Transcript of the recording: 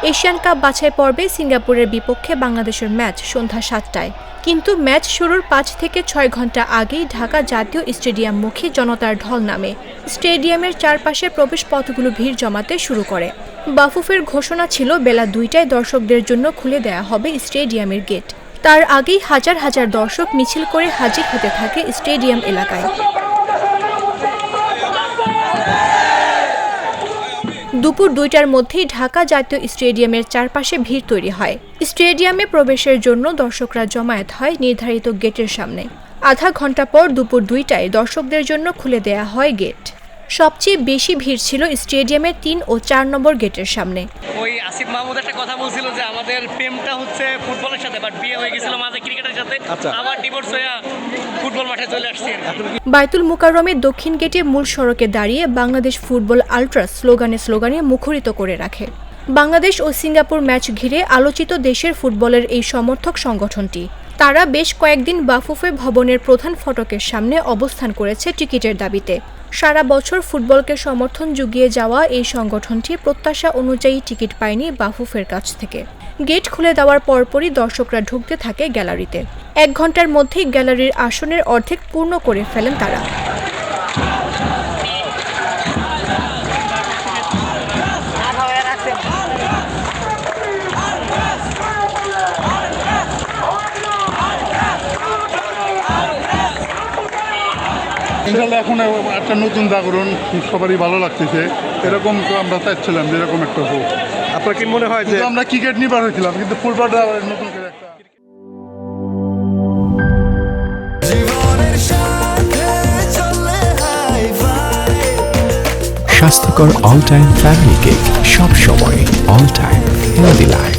Asian cup বাছাই পর্বে সিঙ্গাপুরের বিপক্ষে বাংলাদেশের ম্যাচ সন্ধ্যা ৭টায়। কিন্তু ম্যাচ শুরুর ৫ থেকে ৬ ঘন্টা আগেই ঢাকা জাতীয় স্টেডিয়ামমুখী জনতার ঢল নামে। স্টেডিয়ামের চারপাশে প্রবেশপথগুলো ভিড় জমাতে শুরু করে। বাফুফের ঘোষণা ছিল বেলা ২টায় দর্শকদের জন্য খুলে দেয়া হবে স্টেডিয়ামের গেট। তার আগেই হাজার হাজার দর্শক মিছিল করে হাজির হতে থাকে স্টেডিয়াম এলাকায়। দুপুর ২টার মধ্যেই ঢাকা জাতীয় স্টেডিয়ামের চারপাশে ভিড় তৈরি হয়। স্টেডিয়ামে প্রবেশের জন্য দর্শকরা জমায়েত হয় নির্ধারিত গেটের সামনে। আধা ঘন্টা পর দুপুর ২টায় দর্শকদের জন্য খুলে দেয়া হয় গেট। সবচেয়ে বেশি ভিড় ছিল স্টেডিয়ামের ৩ ও ৪ নম্বর গেটের সামনে। ওই আসিফ মাহমুদ একটা কথা বলছিল যে আমাদের প্রেমটা হচ্ছে ফুটবলের সাথে, বাট বিয়ে হয়ে গেছিল মাঝে ক্রিকেটের সাথে, আবার ডিভোর্স হয়ে ফুটবল মাঠে চলে আসছে। বায়তুল মুকাররমের দক্ষিণ গেটে মূল সড়কে দাঁড়িয়ে বাংলাদেশ ফুটবল আল্ট্রাস স্লোগানে মুখরিত করে রাখে। বাংলাদেশ ও সিঙ্গাপুর ম্যাচ ঘিরে আলোচিত দেশের ফুটবলের এই সমর্থক সংগঠনটি। তারা বেশ কয়েকদিন বাফুফে ভবনের প্রধান ফটকের সামনে অবস্থান করেছে টিকিটের দাবিতে। সারা বছর ফুটবলকে সমর্থন জুগিয়ে যাওয়া এই সংগঠনটি প্রত্যাশা অনুযায়ী টিকিট পায়নি বাফুফের কাছ থেকে। গেট খুলে দেওয়ার পরপরই দর্শকরা ঢুকতে থাকে গ্যালারিতে। ১ ঘন্টার মধ্যেই গ্যালারির আসনের অর্ধেক পূর্ণ করে ফেলেন তারা। ইনশাল্লাহ এখন একটা নতুন জাগরণ সবারই ভালো লাগতেছে। এরকম তো আমরা চাইছিলাম যে এরকম একটা হোক। আপনার কি মনে হয় যে আমরা ক্রিকেট নিবার হয়েছিলাম, কিন্তু ফুটবলটা নতুন করে একটা স্বাস্থ্যকর অল টাইম ফ্যামিলি কেক, সব সময় অল টাইম হেলদি লাইফ।